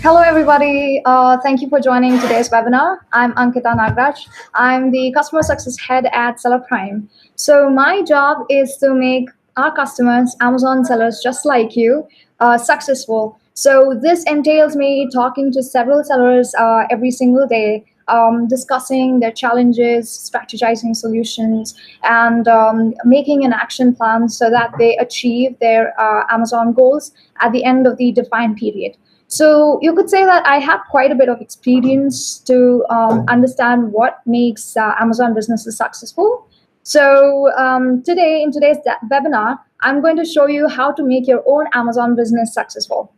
Hello, everybody. Thank you for joining today's webinar. I'm Ankita Nagraj. I'm the Customer Success Head at SellerApp. So my job is to make our customers, Amazon sellers just like you, successful. So this entails me talking to several sellers every single day, discussing their challenges, strategizing solutions, and making an action plan so that they achieve their Amazon goals at the end of the defined period. So you could say that I have quite a bit of experience to understand what makes Amazon businesses successful. So today, in today's webinar, I'm going to show you how to make your own Amazon business successful.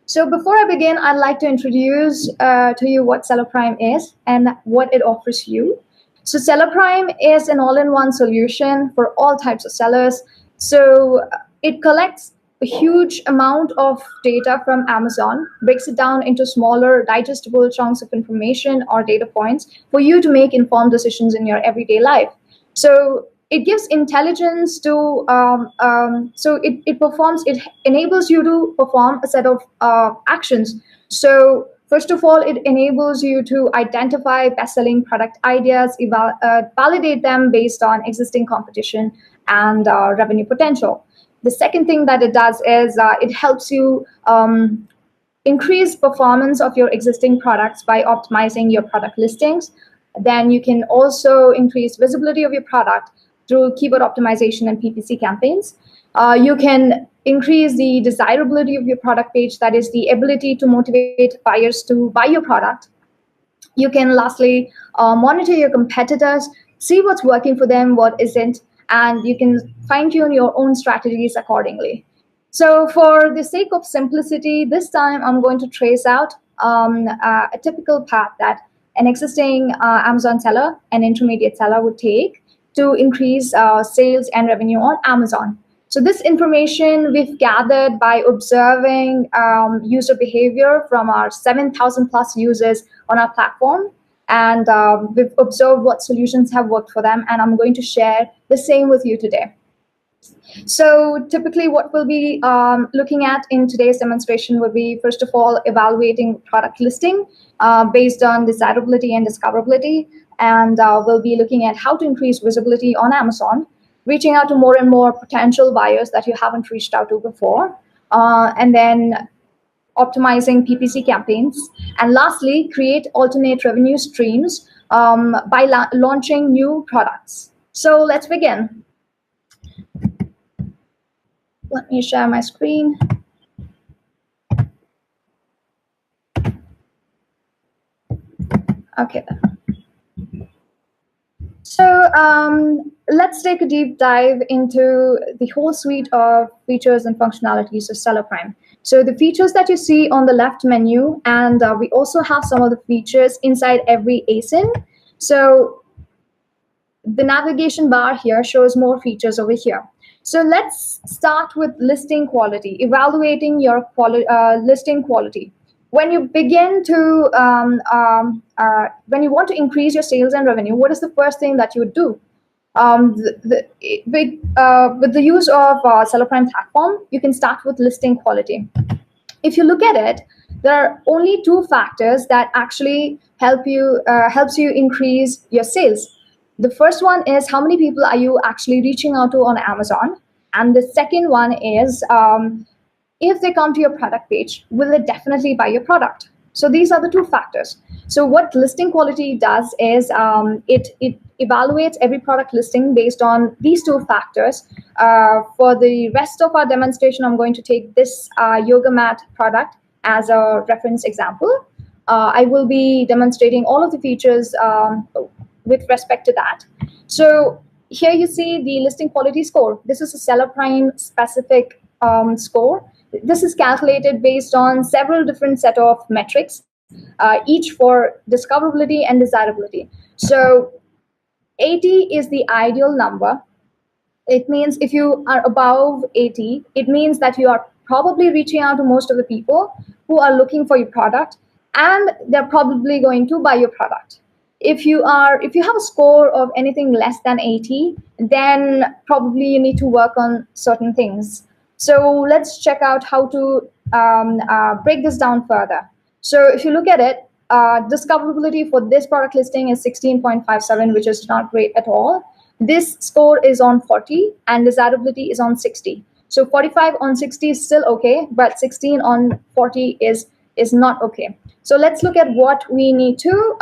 So before I begin, I'd like to introduce to you what SellerApp is and what it offers you. So SellerApp is an all-in-one solution for all types of sellers. So it collects a huge amount of data from Amazon, breaks it down into smaller, digestible chunks of information or data points for you to make informed decisions in your everyday life. So it gives intelligence to, it enables you to perform a set of actions. So first of all, it enables you to identify best-selling product ideas, validate them based on existing competition and revenue potential. The second thing that it does is it helps you increase performance of your existing products by optimizing your product listings. Then you can also increase visibility of your product through keyword optimization and PPC campaigns. You can increase the desirability of your product page, that is the ability to motivate buyers to buy your product. You can lastly monitor your competitors, see what's working for them, what isn't, and you can fine-tune your own strategies accordingly. So for the sake of simplicity, this time I'm going to trace out a typical path that an existing Amazon seller, an intermediate seller would take to increase sales and revenue on Amazon. So this information we've gathered by observing user behavior from our 7,000 plus users on our platform. And we've observed what solutions have worked for them, and I'm going to share the same with you today. So typically what we'll be looking at in today's demonstration would be, first of all, evaluating product listing based on desirability and discoverability. And we'll be looking at how to increase visibility on Amazon, reaching out to more and more potential buyers that you haven't reached out to before. And then optimizing PPC campaigns, and lastly, create alternate revenue streams by launching new products. So let's begin. Let me share my screen. Okay then. So let's take a deep dive into the whole suite of features and functionalities of SellerApp. So the features that you see on the left menu, and we also have some of the features inside every ASIN. So the navigation bar here shows more features over here. So let's start with listing quality, evaluating your listing quality. When you begin to, when you want to increase your sales and revenue, what is the first thing that you would do? With the use of SellerApp platform, you can start with listing quality. If you look at it, there are only two factors that actually helps you increase your sales. The first one is how many people are you actually reaching out to on Amazon, and the second one is if they come to your product page, will they definitely buy your product? So these are the two factors. So what listing quality does is it evaluates every product listing based on these two factors. For the rest of our demonstration, I'm going to take this yoga mat product as a reference example. I will be demonstrating all of the features with respect to that. So here you see the listing quality score. This is a SellerApp specific score. This is calculated based on several different set of metrics, each for discoverability and desirability. So 80 is the ideal number. It means if you are above 80, it means that you are probably reaching out to most of the people who are looking for your product, and they're probably going to buy your product. If you have a score of anything less than 80, then probably you need to work on certain things. So let's check out how to break this down further. So if you look at it, discoverability for this product listing is 16.57, which is not great at all. This score is on 40 and desirability is on 60. So 45 on 60 is still okay, but 16 on 40 is not okay. So let's look at what we need to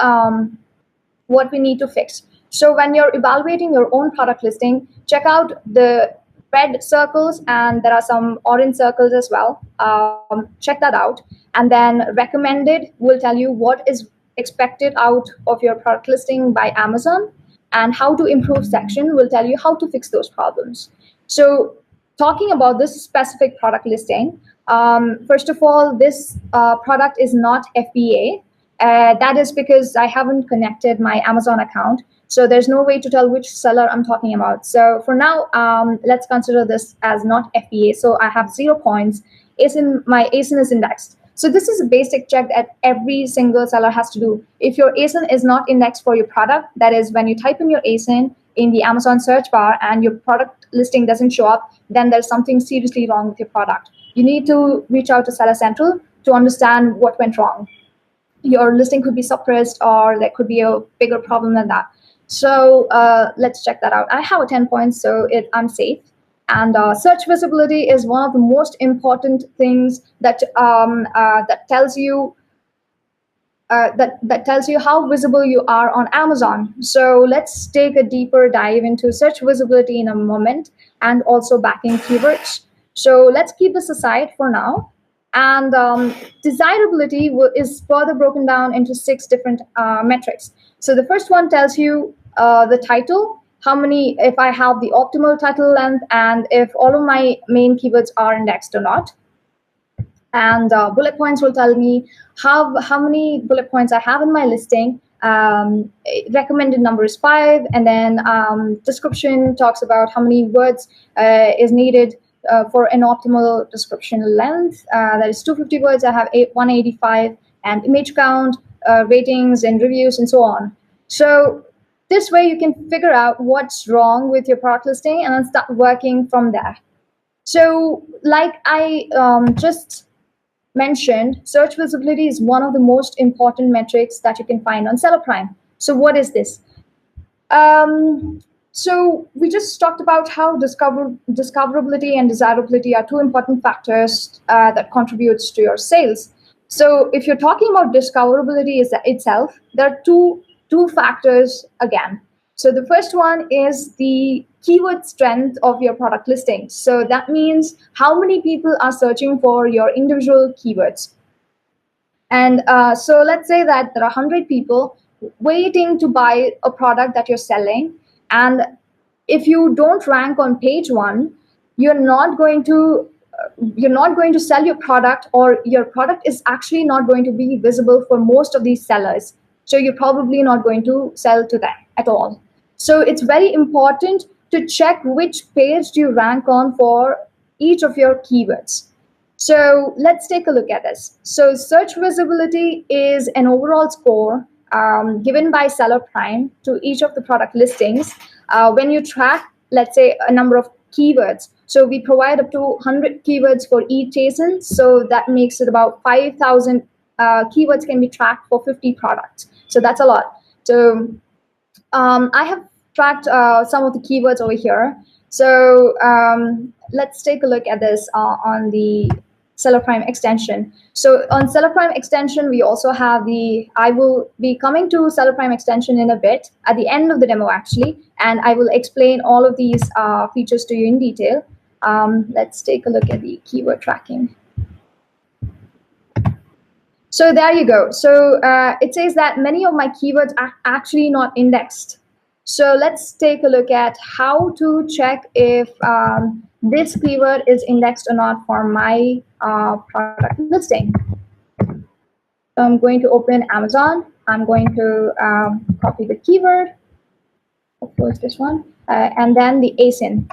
fix. So when you're evaluating your own product listing, check out the red circles, and there are some orange circles as well. Check that out. And then recommended will tell you what is expected out of your product listing by Amazon, and how to improve section will tell you how to fix those problems. So talking about this specific product listing, first of all, this product is not FBA. That is because I haven't connected my Amazon account. So there's no way to tell which seller I'm talking about. So for now, let's consider this as not FBA. So I have 0 points. My ASIN is indexed. So this is a basic check that every single seller has to do. If your ASIN is not indexed for your product, that is when you type in your ASIN in the Amazon search bar and your product listing doesn't show up, then there's something seriously wrong with your product. You need to reach out to Seller Central to understand what went wrong. Your listing could be suppressed, or there could be a bigger problem than that. So let's check that out. I have a 10 points, so I'm safe. And search visibility is one of the most important things that tells you that tells you how visible you are on Amazon. So let's take a deeper dive into search visibility in a moment, and also backing keywords. So let's keep this aside for now. And desirability is further broken down into 6 different metrics. So the first one tells you the title, if I have the optimal title length, and if all of my main keywords are indexed or not. And bullet points will tell me how many bullet points I have in my listing. Recommended number is 5, and then description talks about how many words is needed for an optimal description length. That is 250 words. I have 185, and image count, ratings and reviews, and so on. So this way you can figure out what's wrong with your product listing and then start working from there. So like I just mentioned, search visibility is one of the most important metrics that you can find on Seller Prime. So what is this? So we just talked about how discoverability and desirability are 2 important factors that contributes to your sales. So if you're talking about discoverability itself, there are two factors again. So the first one is the keyword strength of your product listing. So that means how many people are searching for your individual keywords. And so let's say that there are 100 people waiting to buy a product that you're selling. And if you don't rank on page 1, you're not going to sell your product, or your product is actually not going to be visible for most of these sellers. So you're probably not going to sell to them at all. So it's very important to check which page do you rank on for each of your keywords. So let's take a look at this. So search visibility is an overall score given by Seller Prime to each of the product listings when you track, let's say, a number of keywords. So we provide up to 100 keywords for each ASIN. So that makes it about 5,000 keywords can be tracked for 50 products. So that's a lot. So I have tracked some of the keywords over here. So let's take a look at this on the Seller Prime extension. So on Seller Prime extension, we also have I will be coming to Seller Prime extension in a bit, at the end of the demo actually, and I will explain all of these features to you in detail. Let's take a look at the keyword tracking. So there you go. So it says that many of my keywords are actually not indexed. So let's take a look at how to check if this keyword is indexed or not for my product listing. So I'm going to open Amazon. I'm going to copy the keyword, of course this one, and then the ASIN.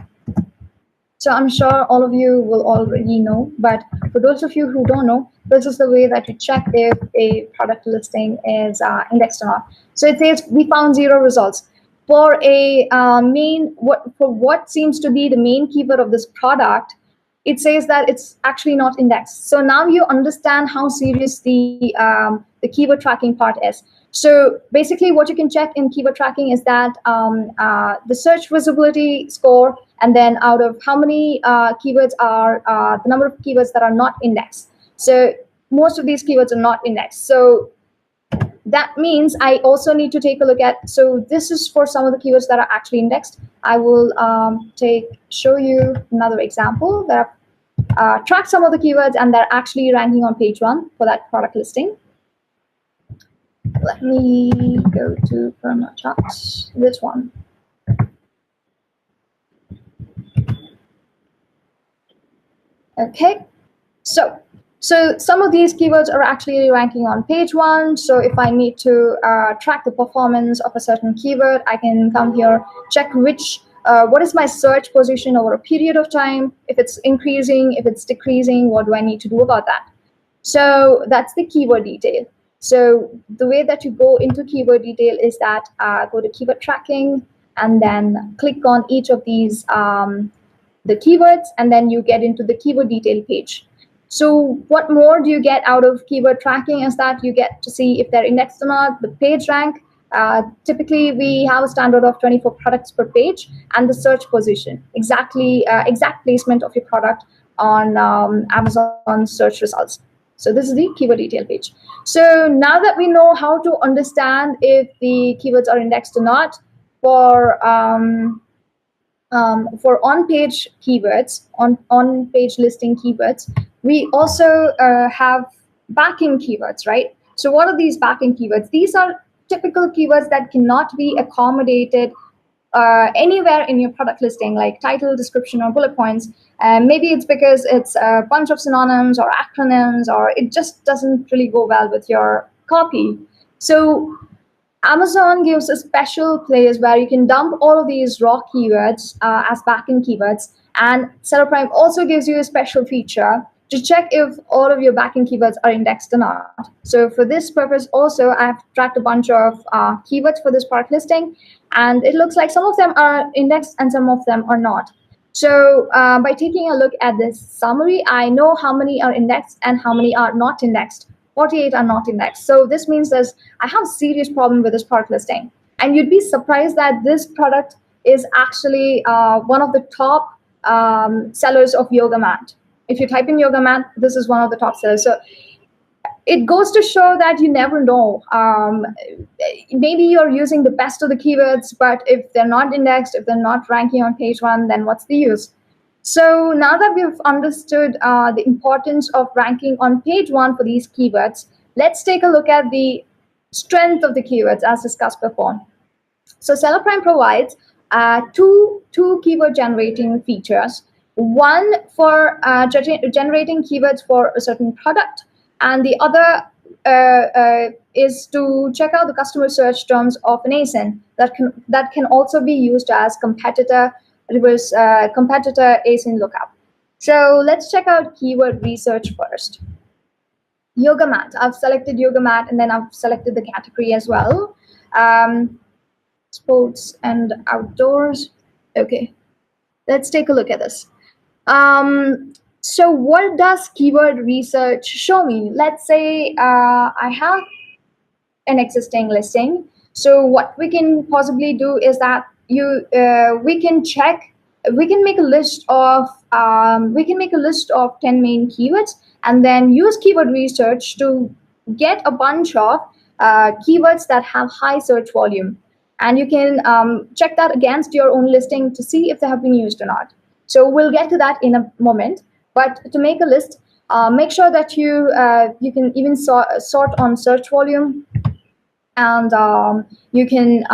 So I'm sure all of you will already know, but for those of you who don't know, this is the way that you check if a product listing is indexed or not. So it says we found 0 results. For what seems to be the main keyword of this product, it says that it's actually not indexed. So now you understand how serious the keyword tracking part is. So basically what you can check in keyword tracking is that the search visibility score, and then out of how many keywords are the number of keywords that are not indexed. So most of these keywords are not indexed. So that means I also need to take a look at, so this is for some of the keywords that are actually indexed. I will show you another example that track some of the keywords and they're actually ranking on page 1 for that product listing. Let me go to Perma Charts, this one. Okay, so some of these keywords are actually ranking on page 1. So if I need to track the performance of a certain keyword, I can come here, check what is my search position over a period of time. If it's increasing, if it's decreasing, what do I need to do about that? So that's the keyword detail. So the way that you go into keyword detail is that go to keyword tracking and then click on each of these the keywords, and then you get into the keyword detail page. So what more do you get out of keyword tracking is that you get to see if they're indexed or not, the page rank. Typically, we have a standard of 24 products per page, and the search position, exact placement of your product on Amazon search results. So this is the keyword detail page. So now that we know how to understand if the keywords are indexed or not for on-page keywords, on-page listing keywords, we also have backing keywords, right? So what are these backing keywords? These are typical keywords that cannot be accommodated anywhere in your product listing, like title, description, or bullet points. Maybe it's because it's a bunch of synonyms or acronyms, or it just doesn't really go well with your copy. So Amazon gives a special place where you can dump all of these raw keywords as backing keywords, and SellerApp also gives you a special feature to check if all of your backing keywords are indexed or not. So for this purpose also, I've tracked a bunch of keywords for this product listing, and it looks like some of them are indexed and some of them are not. So by taking a look at this summary, I know how many are indexed and how many are not indexed. 48 are not indexed. So this means that I have a serious problem with this product listing. And you'd be surprised that this product is actually one of the top sellers of yoga mat. If you type in yoga mat, this is one of the top sellers. So it goes to show that you never know. Maybe you're using the best of the keywords, but if they're not indexed, if they're not ranking on page 1, then what's the use? So now that we've understood the importance of ranking on page 1 for these keywords, let's take a look at the strength of the keywords as discussed before. So SellerApp provides two keyword generating features. One for generating keywords for a certain product, and the other is to check out the customer search terms of an ASIN that can also be used as competitor ASIN lookup. So let's check out keyword research first. Yoga mat. I've selected yoga mat, and then I've selected the category as well. Sports and outdoors. Okay, let's take a look at this. So what does keyword research show me? Let's say I have an existing listing. So what we can possibly do is that we can make a list of 10 main keywords, and then use keyword research to get a bunch of keywords that have high search volume, and you can check that against your own listing to see if they have been used or not. So we'll get to that in a moment, but to make a list, make sure that you can even sort on search volume. And you can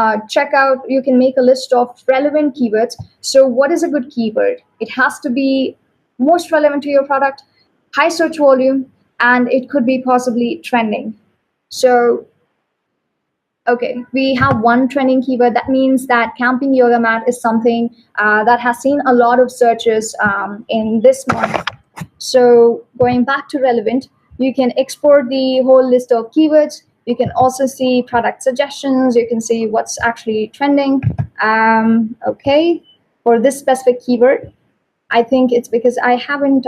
you can make a list of relevant keywords. So what is a good keyword? It has to be most relevant to your product, high search volume, and it could be possibly trending. So, okay, we have one trending keyword. That means that camping yoga mat is something that has seen a lot of searches in this month. So going back to relevant, you can export the whole list of keywords. You can also see product suggestions. You can see what's actually trending. Okay, for this specific keyword, I think it's because I haven't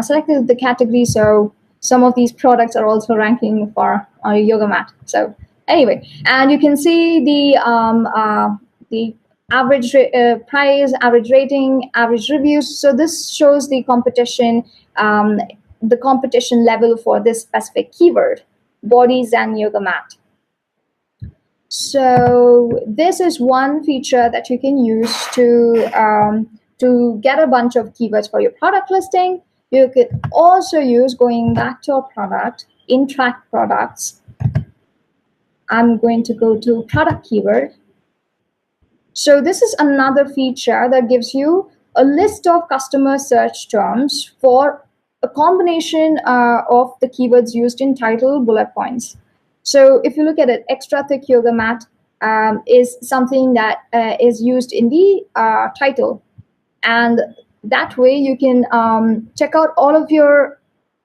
selected the category, so some of these products are also ranking for a yoga mat. So anyway, and you can see the average price, average rating, average reviews. So this shows the competition level for this specific keyword, bodies and yoga mat. So this is one feature that you can use to get a bunch of keywords for your product listing. You could also use, going back to our product, in track products, I'm going to go to product keyword. So this is another feature that gives you a list of customer search terms for a combination of the keywords used in title, bullet points. So if you look at it, extra thick yoga mat is something that is used in the title, and that way you can check out all of the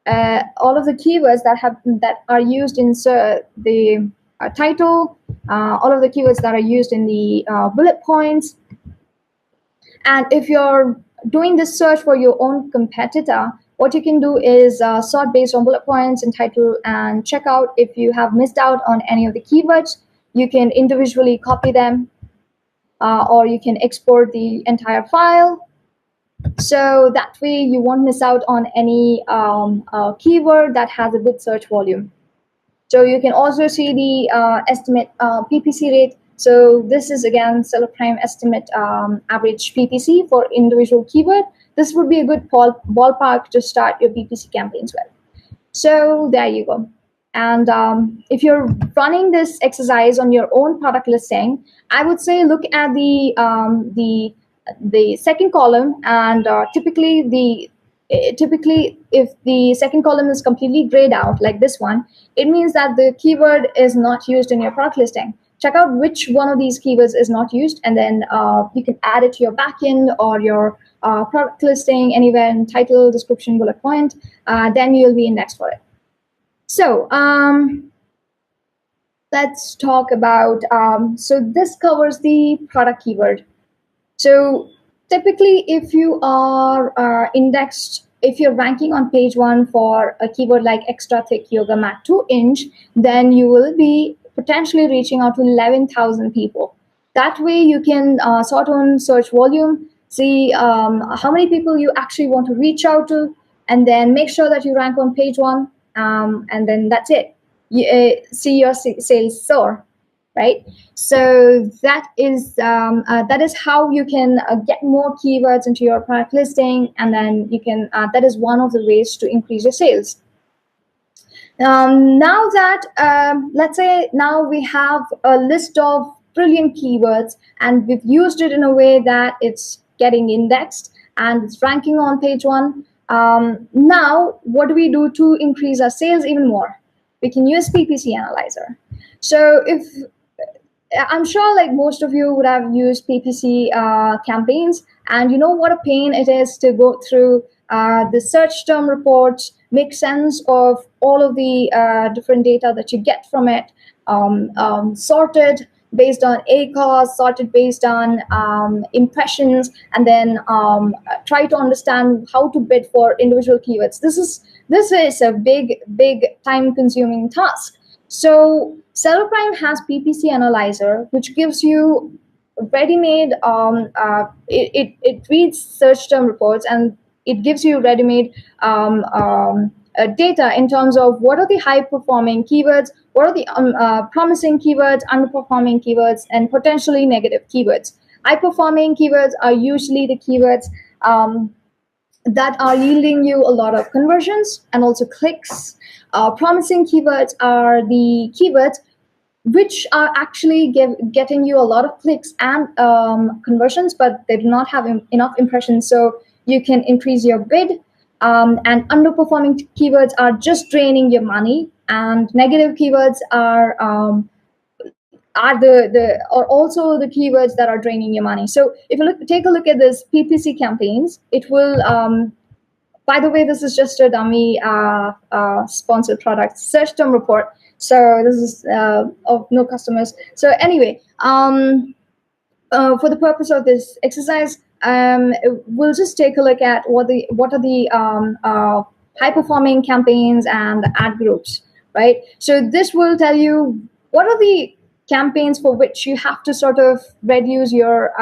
keywords that are used in the title, all of the keywords that are used in the bullet points. And if you're doing this search for your own competitor, what you can do is sort based on bullet points and title and check out if you have missed out on any of the keywords. You can individually copy them, or you can export the entire file. So that way you won't miss out on any keyword that has a good search volume. So you can also see the estimate PPC rate. So this is again SellerApp estimate average PPC for individual keyword. This would be a good ballpark to start your PPC campaigns with. So there you go. And if you're running this exercise on your own product listing, I would say look at the second column, and typically if the second column is completely grayed out like this one, it means that the keyword is not used in your product listing. Check out which one of these keywords is not used, and then you can add it to your backend or your product listing anywhere in title, description, bullet point. Then you'll be indexed for it. So let's talk about, so this covers the product keyword. So typically, if you are indexed, if you're ranking on page 1 for a keyword like extra thick yoga mat 2-inch, then you will be potentially reaching out to 11,000 people. That way you can sort on search volume, see how many people you actually want to reach out to, and then make sure that you rank on page 1, and then that's it. You see your sales soar. Right, so that is how you can get more keywords into your product listing, and then you can that is one of the ways to increase your sales. Now that let's say now we have a list of brilliant keywords, and we've used it in a way that it's getting indexed and it's ranking on page 1. Now what do we do to increase our sales even more? We can use PPC analyzer. So if I'm sure like most of you would have used PPC campaigns, and you know what a pain it is to go through the search term reports, make sense of all of the different data that you get from it, sorted based on ACOS, sorted based on impressions, and then try to understand how to bid for individual keywords. This is a big time-consuming task. So SellerApp has PPC analyzer, which gives you ready-made. It reads search term reports, and it gives you ready-made data in terms of what are the high-performing keywords, what are the promising keywords, underperforming keywords, and potentially negative keywords. High-performing keywords are usually the keywords that are yielding you a lot of conversions and also clicks. Promising keywords are the keywords which are actually getting you a lot of clicks and conversions, but they do not have enough impressions, so you can increase your bid. And underperforming keywords are just draining your money, and negative keywords are also the keywords that are draining your money. So if you take a look at this PPC campaigns, it will. By the way, this is just a dummy sponsored product search term report. So this is of no customers. So anyway, for the purpose of this exercise, we'll just take a look at what are the high performing campaigns and ad groups, right? So this will tell you what are the campaigns for which you have to sort of reduce your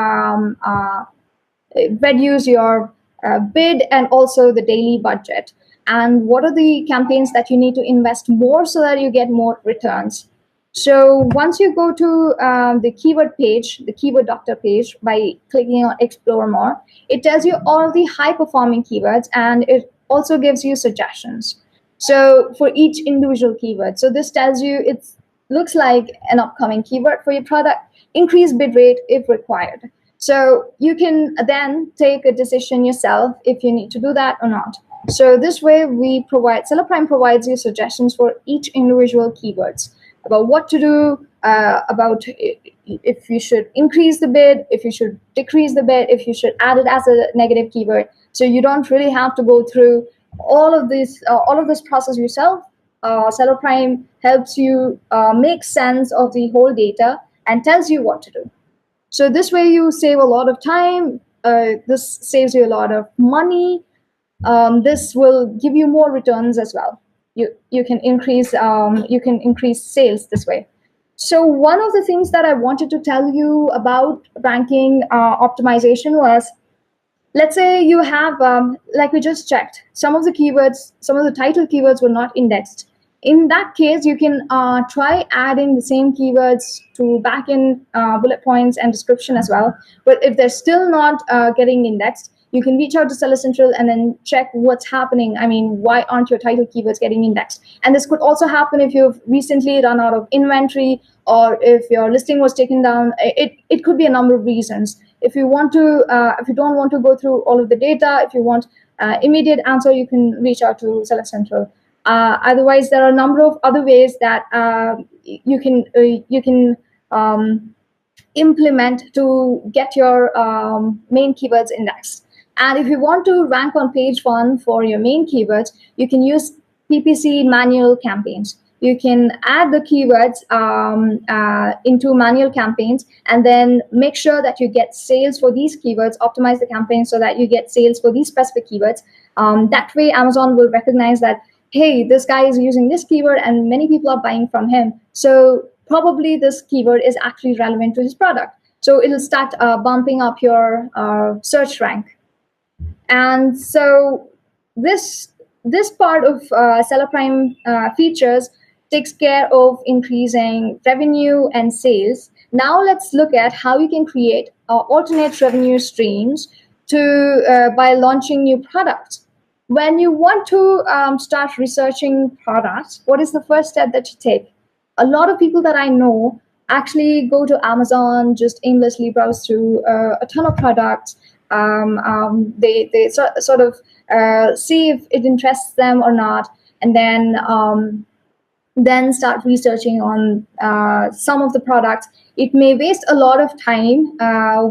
bid and also the daily budget, and what are the campaigns that you need to invest more so that you get more returns. So once you go to the keyword page, the keyword doctor page, by clicking on explore more, it tells you all the high performing keywords, and it also gives you suggestions. So for each individual keyword, so this tells you it looks like an upcoming keyword for your product, increase bid rate if required. So you can then take a decision yourself if you need to do that or not. So this way Seller Prime provides you suggestions for each individual keywords about what to do, about if you should increase the bid, if you should decrease the bid, if you should add it as a negative keyword. So you don't really have to go through all of this process yourself. Seller Prime helps you make sense of the whole data and tells you what to do. So this way you save a lot of time. This saves you a lot of money. This will give you more returns as well. You can increase sales this way. So one of the things that I wanted to tell you about ranking optimization was, let's say you have, like we just checked, some of the title keywords were not indexed. In that case, you can try adding the same keywords to back in bullet points and description as well. But if they're still not getting indexed, you can reach out to Seller Central and then check what's happening. I mean, why aren't your title keywords getting indexed? And this could also happen if you've recently run out of inventory, or if your listing was taken down. It could be a number of reasons. If you don't want to go through all of the data, if you want immediate answer, you can reach out to Seller Central. Otherwise, there are a number of other ways that you can implement to get your main keywords indexed. And if you want to rank on page 1 for your main keywords, you can use PPC manual campaigns. You can add the keywords into manual campaigns, and then make sure that you get sales for these keywords. Optimize the campaign so that you get sales for these specific keywords. That way, Amazon will recognize that, hey, this guy is using this keyword and many people are buying from him. So probably this keyword is actually relevant to his product. So it'll start bumping up your search rank. And so this part of Seller Prime features takes care of increasing revenue and sales. Now let's look at how you can create alternate revenue streams by launching new products. When you want to start researching products, what is the first step that you take? A lot of people that I know actually go to Amazon, just aimlessly browse through a ton of products. They sort of see if it interests them or not, and then start researching on some of the products. It may waste a lot of time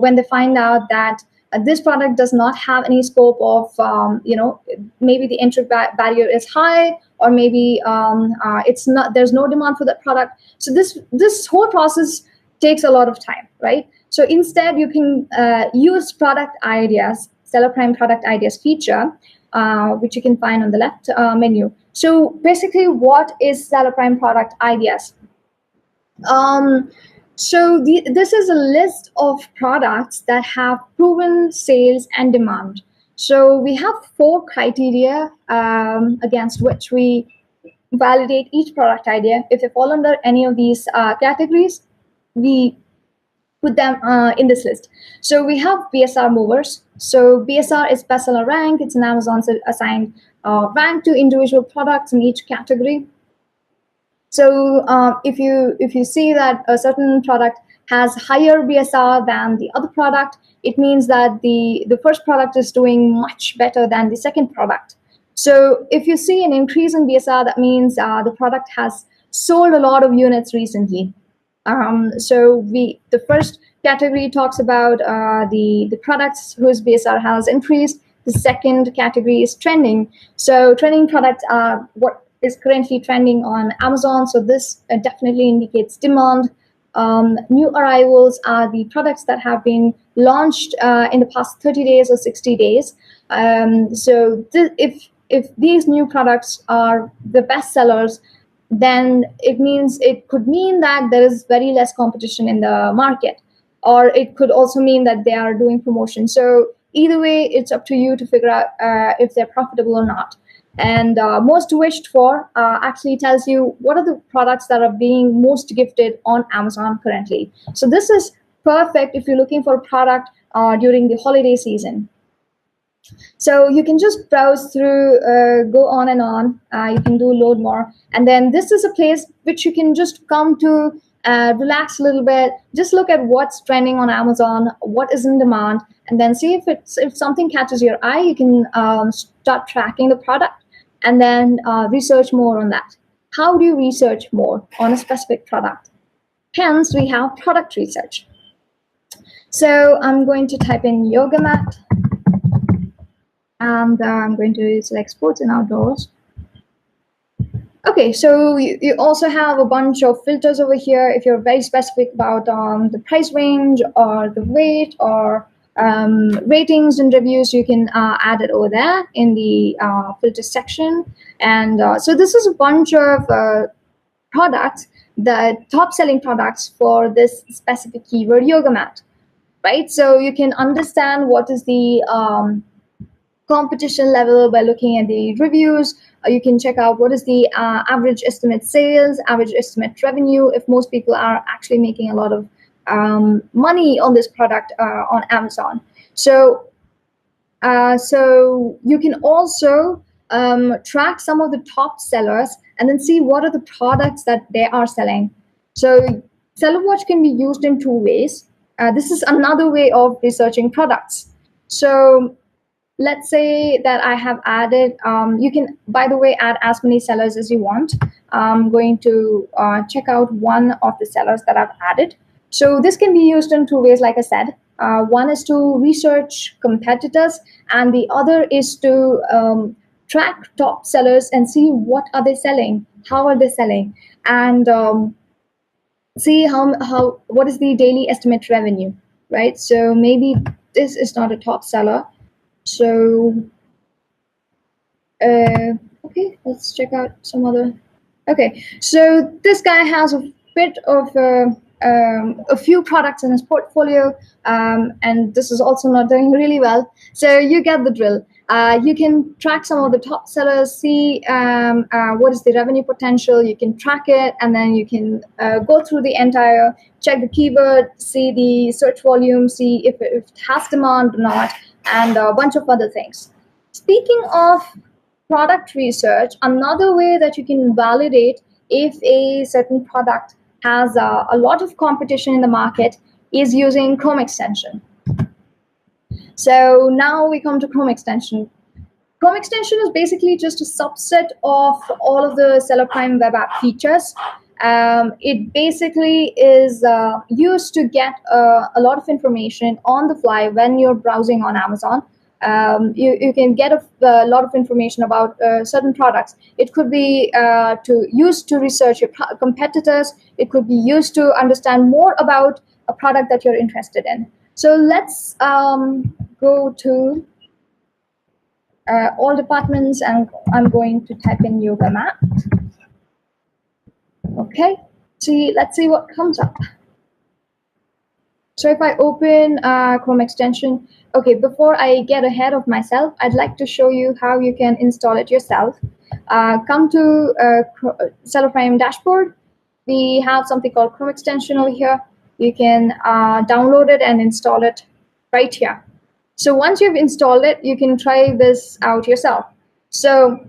when they find out that this product does not have any scope of, maybe the entry barrier is high, or maybe there's no demand for that product. So this whole process takes a lot of time, right? So instead, you can use product ideas, Seller Prime product ideas feature, which you can find on the left menu. So basically, what is Seller Prime product ideas? This is a list of products that have proven sales and demand. So we have 4 criteria against which we validate each product idea. If they fall under any of these categories, we put them in this list. So we have BSR movers. So BSR is bestseller rank. It's an Amazon assigned rank to individual products in each category. So if you see that a certain product has higher BSR than the other product, it means that the first product is doing much better than the second product. So if you see an increase in BSR, that means the product has sold a lot of units recently. So the first category talks about the products whose BSR has increased. The second category is trending. So trending products are what is currently trending on Amazon. So this definitely indicates demand. New arrivals are the products that have been launched in the past 30 days or 60 days. If these new products are the best sellers, then it could mean that there is very less competition in the market, or it could also mean that they are doing promotion. So either way, it's up to you to figure out if they're profitable or not. And most wished for actually tells you what are the products that are being most gifted on Amazon currently. So this is perfect if you're looking for a product during the holiday season. So you can just browse through, go on and on. You can do load more. And then this is a place which you can just come to, relax a little bit, just look at what's trending on Amazon, what is in demand, and then see if something catches your eye. You can start tracking the product and then research more on that. How do you research more on a specific product? Hence, we have product research. So I'm going to type in yoga mat, and I'm going to select sports and outdoors. Okay, so you also have a bunch of filters over here. If you're very specific about the price range or the weight or ratings and reviews, you can add it over there in the filter section. And so this is a bunch of products, the top selling products for this specific keyword, yoga mat, right? So you can understand what is the competition level by looking at the reviews. You can check out what is the average estimate sales, average estimate revenue, if most people are actually making a lot of money on this product on Amazon. So you can also track some of the top sellers and then see what are the products that they are selling. So SellerWatch can be used in two ways. This is another way of researching products. So let's say that I have added, you can, by the way, add as many sellers as you want. I'm going to check out one of the sellers that I've added. So this can be used in two ways, like I said. One is to research competitors, and the other is to track top sellers and see what are they selling, how are they selling, and see what is the daily estimate revenue, right? So maybe this is not a top seller. So, okay, let's check out some other. Okay, so this guy has a bit of a few products in his portfolio, and this is also not doing really well. So you get the drill. You can track some of the top sellers, see what is the revenue potential. You can track it, and then you can go through the entire, check the keyword, see the search volume, see if it has demand or not, and a bunch of other things. Speaking of product research, another way that you can validate if a certain product has a lot of competition in the market is using Chrome extension. So now we come to Chrome extension. Chrome extension is basically just a subset of all of the Seller Prime web app features. It basically is used to get a lot of information on the fly when you're browsing on Amazon. You can get a lot of information about certain products. It could be used to research your competitors. It could be used to understand more about a product that you're interested in. So let's go to all departments, and I'm going to type in yoga mat. Okay, let's see what comes up. So if I open Chrome extension, okay, before I get ahead of myself, I'd like to show you how you can install it yourself. Come to Seller Prime dashboard. We have something called Chrome extension over here. You can download it and install it right here. So once you've installed it, you can try this out yourself. So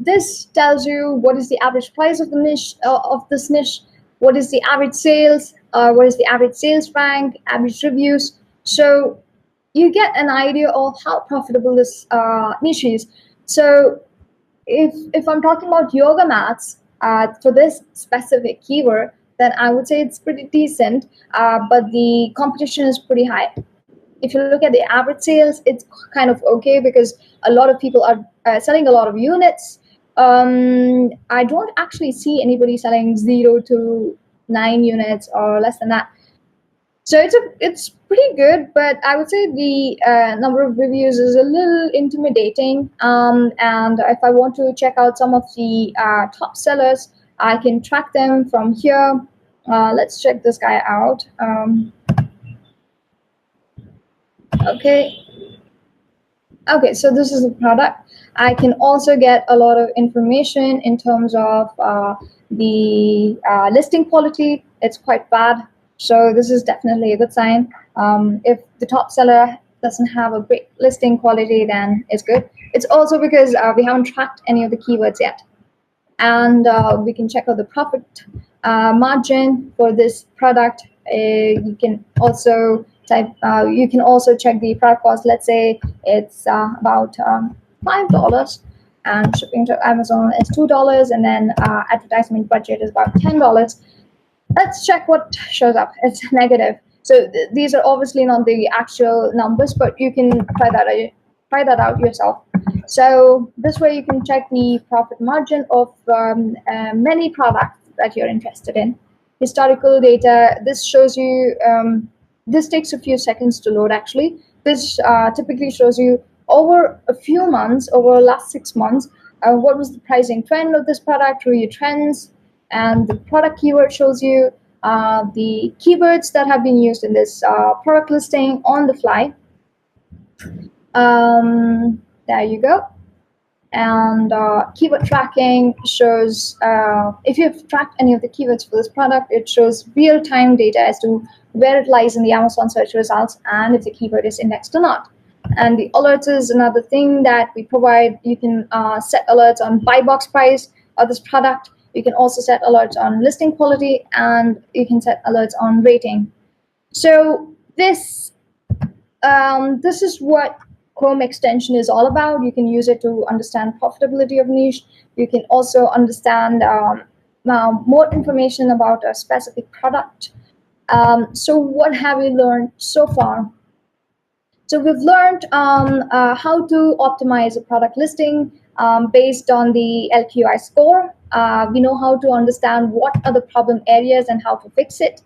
this tells you what is the average price of the niche, of this niche, what is the average sales, what is the average sales rank, average reviews. So you get an idea of how profitable this niche is. So if I'm talking about yoga mats for this specific keyword, then I would say it's pretty decent, but the competition is pretty high. If you look at the average sales, it's kind of okay because a lot of people are selling a lot of units. I don't actually see anybody selling 0 to 9 units or less than that. So it's pretty good, but I would say the number of reviews is a little intimidating. And if I want to check out some of the top sellers, I can track them from here. Let's check this guy out. Okay. Okay, so this is the product. I can also get a lot of information in terms of the listing quality. It's quite bad. So this is definitely a good sign. If the top seller doesn't have a great listing quality, then it's good. It's also because we haven't tracked any of the keywords yet. And we can check out the profit margin for this product. You can also you can also check the product cost. Let's say it's about $5, and shipping to Amazon is $2, and then advertisement budget is about $10. Let's check what shows up. It's negative. So these are obviously not the actual numbers, but you can try that out yourself. So this way you can check the profit margin of many products that you're interested in. Historical data, this shows you, this takes a few seconds to load actually. This typically shows you over a few months, over the last 6 months, what was the pricing trend of this product, review trends, and the product keyword shows you the keywords that have been used in this product listing on the fly. There you go. And keyword tracking shows, if you've tracked any of the keywords for this product, it shows real-time data as to where it lies in the Amazon search results and if the keyword is indexed or not. And the alerts is another thing that we provide. You can set alerts on buy box price of this product. You can also set alerts on listing quality, and you can set alerts on rating. So this is what Chrome extension is all about. You can use it to understand profitability of niche. You can also understand more information about a specific product. So what have we learned so far? So we've learned how to optimize a product listing based on the LQI score. We know how to understand what are the problem areas and how to fix it.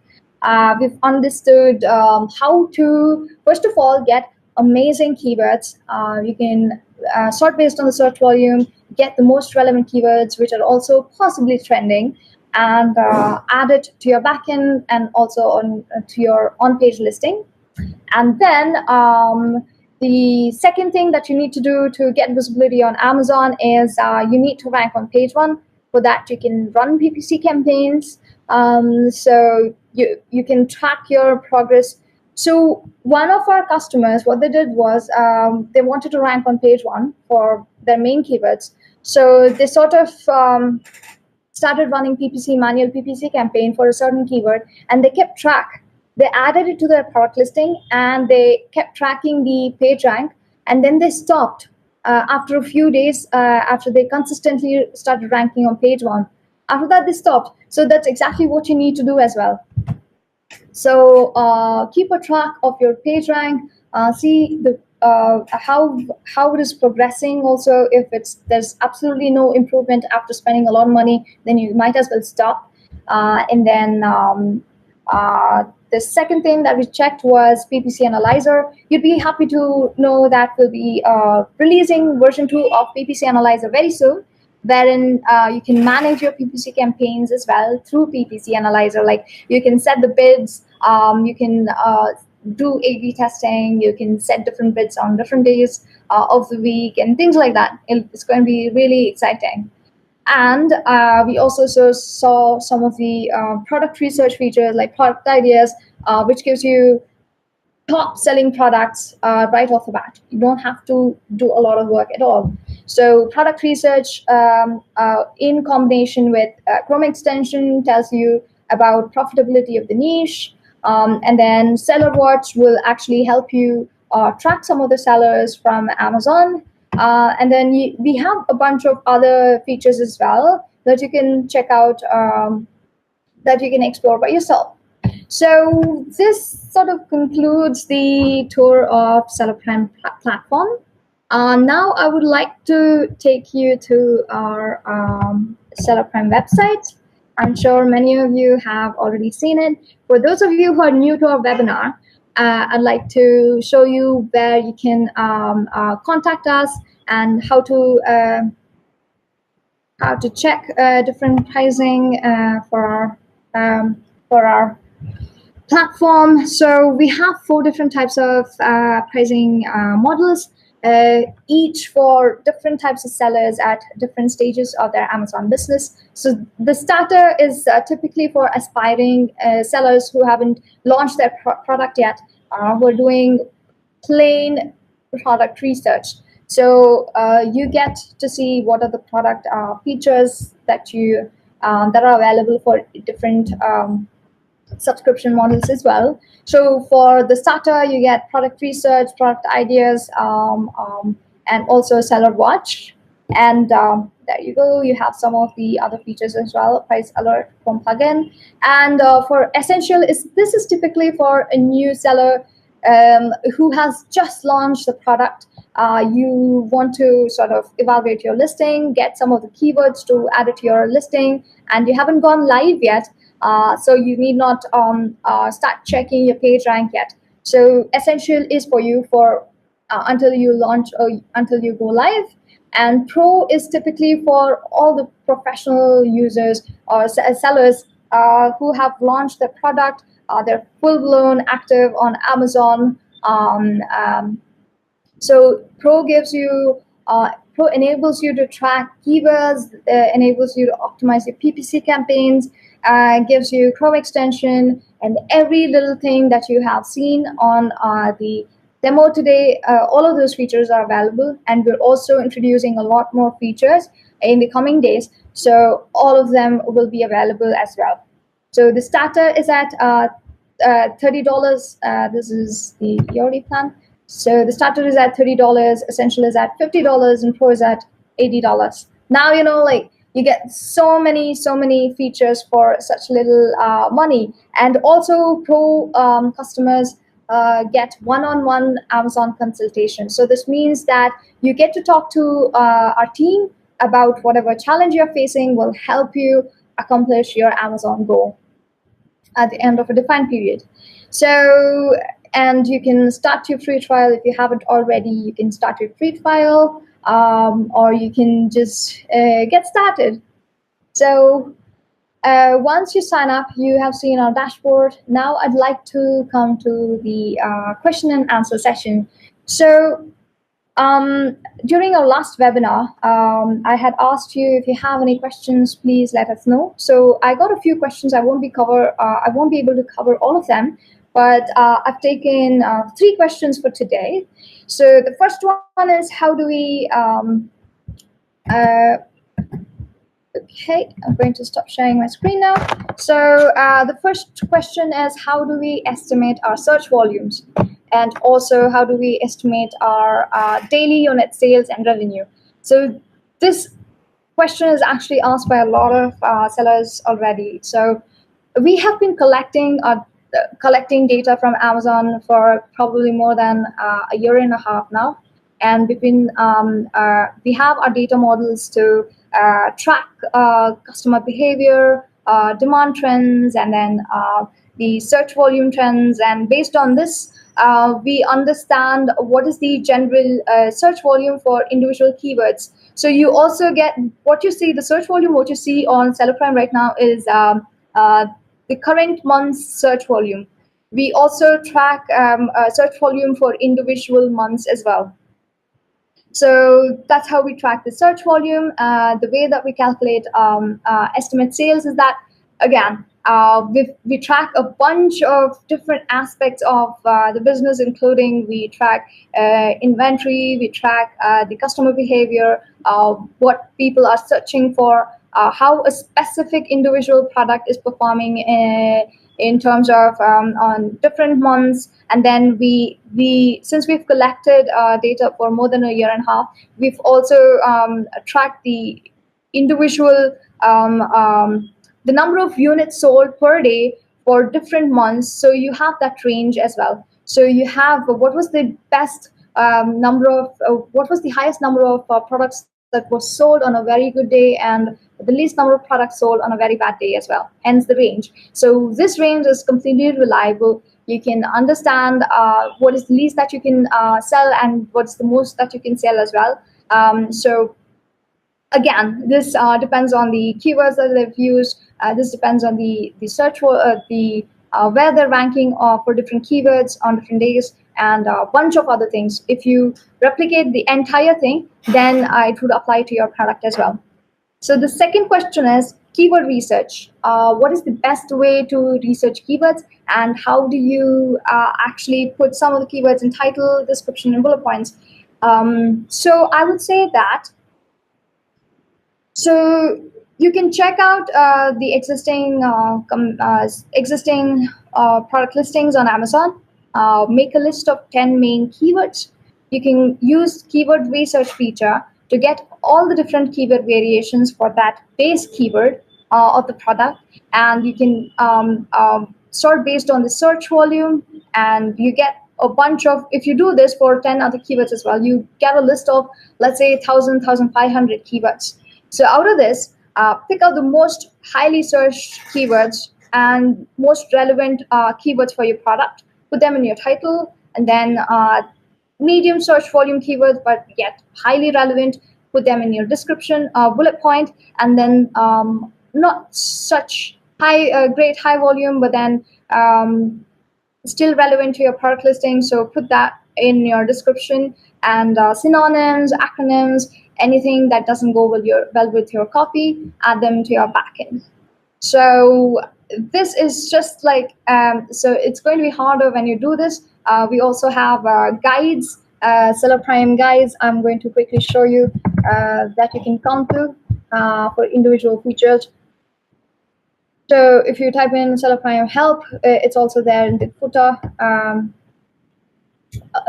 We've understood how to, first of all, get amazing keywords. You can sort based on the search volume, get the most relevant keywords, which are also possibly trending, and add it to your backend and also on to your on-page listing. And then the second thing that you need to do to get visibility on Amazon is you need to rank on page 1. For that, you can run PPC campaigns. So you can track your progress. So one of our customers, what they did was they wanted to rank on page 1 for their main keywords. So they sort of started running manual PPC campaign for a certain keyword, and they kept track. They added it to their product listing, and they kept tracking the page rank, and then they stopped after a few days after they consistently started ranking on page 1. After that, they stopped. So that's exactly what you need to do as well. So keep a track of your page rank, see the how it is progressing. Also, if there's absolutely no improvement after spending a lot of money, then you might as well stop. And then the second thing that we checked was PPC Analyzer. You'd be happy to know that we'll be releasing version 2 of PPC Analyzer very soon, wherein you can manage your PPC campaigns as well through PPC Analyzer. Like you can set the bids, you can do A/B testing, you can set different bids on different days of the week and things like that. It's going to be really exciting. And we also saw some of the product research features like product ideas, which gives you top selling products right off the bat. You don't have to do a lot of work at all. So product research in combination with Chrome extension tells you about profitability of the niche. And then Seller Watch will actually help you track some of the sellers from Amazon. And then we have a bunch of other features as well that you can check out, that you can explore by yourself. So this sort of concludes the tour of SellerApp platform. Now I would like to take you to our SellerApp website. I'm sure many of you have already seen it. For those of you who are new to our webinar, I'd like to show you where you can contact us and how to check different pricing for our platform. So we have 4 different types of pricing models, each for different types of sellers at different stages of their Amazon business. So the starter is typically for aspiring sellers who haven't launched their product yet, who are doing plain product research. So you get to see what are the product features that you that are available for different subscription models as well. So for the starter, you get product research, product ideas, and also seller watch. And there you go. You have some of the other features as well. Price alert from plugin. And for essential, this is typically for a new seller who has just launched the product. You want to sort of evaluate your listing, get some of the keywords to add it to your listing, and you haven't gone live yet. So you need not start checking your page rank yet. So essential is for you for until you launch or until you go live. And pro is typically for all the professional users or sellers who have launched their product. They're full-blown active on Amazon. So pro gives you Pro enables you to track keywords, enables you to optimize your PPC campaigns, gives you Chrome extension, and every little thing that you have seen on the demo today. All of those features are available, and we're also introducing a lot more features in the coming days. So all of them will be available as well. So the starter is at $30. This is the yearly plan. So the starter is at $30, essential is at $50, and pro is at $80. Now, you know, like, you get so many features for such little money. And also pro customers get one-on-one Amazon consultation. So this means that you get to talk to our team about whatever challenge you're facing. Will help you accomplish your Amazon goal at the end of a defined period. So, and you can start your free trial if you haven't already. You can start your free trial, or you can just get started. So once you sign up, you have seen our dashboard. Now I'd like to come to the question and answer session. So during our last webinar, I had asked you, if you have any questions, please let us know. So I got a few questions. I won't be able to cover all of them, but I've taken 3 questions for today. So the first one is, how do we okay, I'm going to stop sharing my screen now. So the first question is, how do we estimate our search volumes? And also, how do we estimate our daily unit sales and revenue? So this question is actually asked by a lot of sellers already. So we have been collecting data from Amazon for probably more than a year and a half now. And between we have our data models to track customer behavior, demand trends, and then the search volume trends. And based on this, we understand what is the general search volume for individual keywords. So you also get what you see, the search volume, what you see on Seller Prime right now is the current month's search volume. We also track search volume for individual months as well. So that's how we track the search volume. The way that we calculate estimate sales is that, again, we track a bunch of different aspects of the business, including we track inventory, we track the customer behavior, what people are searching for, how a specific individual product is performing in terms of on different months. And then we since we've collected data for more than a year and a half, we've also tracked the individual the number of units sold per day for different months. So you have that range as well. So you have what was the best what was the highest number of products that was sold on a very good day and the least number of products sold on a very bad day as well, hence the range. So this range is completely reliable. You can understand what is the least that you can sell and what's the most that you can sell as well. So again, this depends on the keywords that they've used. This depends on the search for the where they're ranking for different keywords on different days, and a bunch of other things. If you replicate the entire thing, then it would apply to your product as well. So the second question is keyword research. What is the best way to research keywords, and how do you actually put some of the keywords in title, description, and bullet points? So I would say that so you can check out the existing product listings on Amazon. Make a list of 10 main keywords. You can use keyword research feature to get all the different keyword variations for that base keyword of the product, and you can sort based on the search volume, and you get a bunch of, if you do this for 10 other keywords as well, you get a list of, let's say, 1,500 keywords. So out of this, pick out the most highly searched keywords and most relevant keywords for your product, put them in your title, and then medium search volume keywords, but yet highly relevant, put them in your description, bullet point, and then not such great high volume, but then still relevant to your product listing. So put that in your description, and synonyms, acronyms, anything that doesn't go well with your copy, add them to your backend. So this is just like, so it's going to be harder when you do this. We also have guides, Seller Prime guides. I'm going to quickly show you that you can come to for individual features. So if you type in Seller Prime help, it's also there in the footer,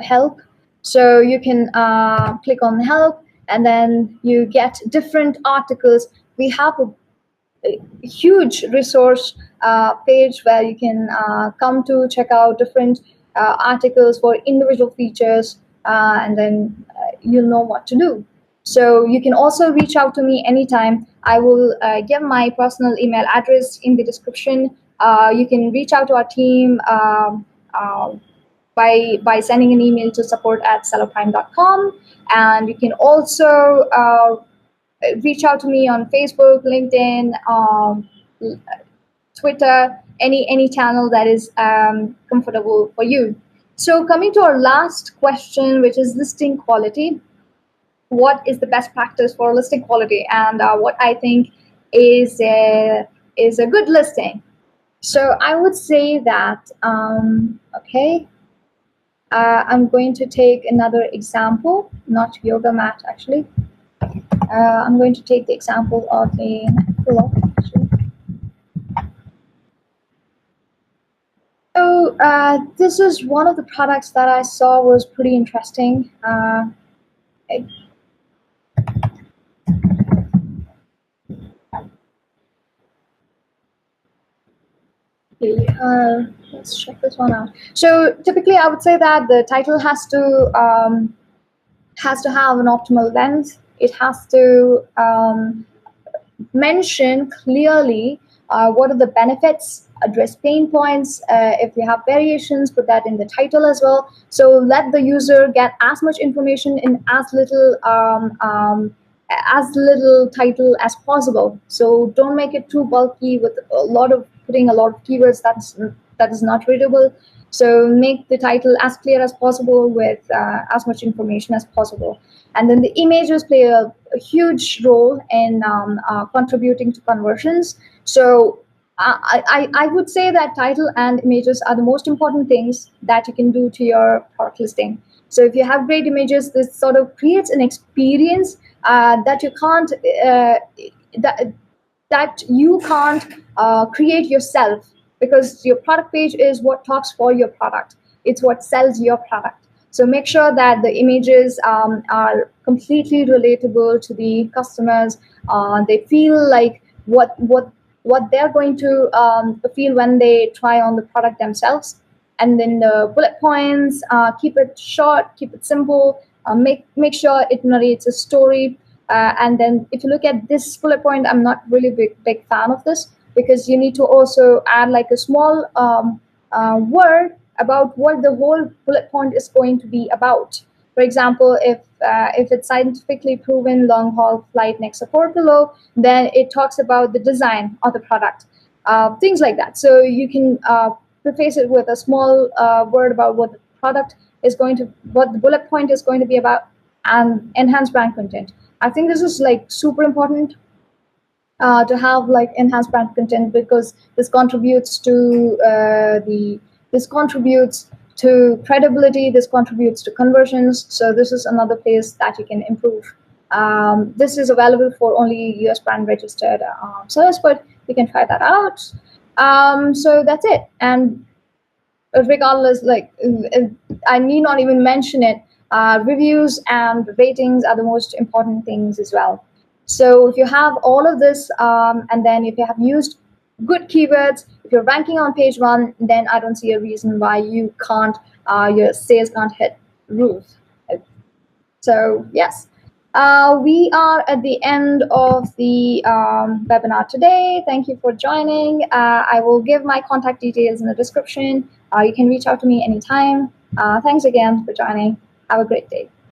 help. So you can click on help, and then you get different articles. We have a huge resource page where you can come to check out different articles for individual features, and then you'll know what to do. So you can also reach out to me anytime. I will give my personal email address in the description. You can reach out to our team by sending an email to support@sellerprime.com, and you can also reach out to me on Facebook, LinkedIn, Twitter, any channel that is comfortable for you. So coming to our last question, which is listing quality. What is the best practice for listing quality, and what I think is a good listing? So I would say that, okay, I'm going to take another example, not yoga mat actually. I'm going to take the example of a pillow. So this is one of the products that I saw was pretty interesting. Let's check this one out. So typically, I would say that the title has to have an optimal length. It has to mention clearly what are the benefits, address pain points. If you have variations, put that in the title as well. So let the user get as much information in as little title as possible. So don't make it too bulky with putting a lot of keywords that is not readable. So make the title as clear as possible with as much information as possible. And then the images play a huge role in contributing to conversions. So I would say that title and images are the most important things that you can do to your product listing. So if you have great images, this sort of creates an experience that you can't that you can't create yourself, because your product page is what talks for your product. It's what sells your product. So make sure that the images are completely relatable to the customers. They feel like what they're going to feel when they try on the product themselves. And then the bullet points, keep it short, keep it simple. Make sure it narrates a story. And then if you look at this bullet point, I'm not really big fan of this, because you need to also add like a small word about what the whole bullet point is going to be about. For example, if it's scientifically proven long haul flight next support below, then it talks about the design of the product, things like that. So you can preface it with a small word about what the product is going to, what the bullet point is going to be about, and enhance brand content. I think this is like super important to have like enhanced brand content, because this contributes to this contributes to credibility, this contributes to conversions. So this is another place that you can improve. This is available for only US brand registered sellers, but you can try that out. So that's it. And regardless, like I need not even mention it, reviews and ratings are the most important things as well. So if you have all of this, and then if you have used good keywords, if you're ranking on page 1, then I don't see a reason why you can't, your sales can't hit roof. So yes, we are at the end of the webinar today. Thank you for joining. I will give my contact details in the description. You can reach out to me anytime. Thanks again for joining. Have a great day.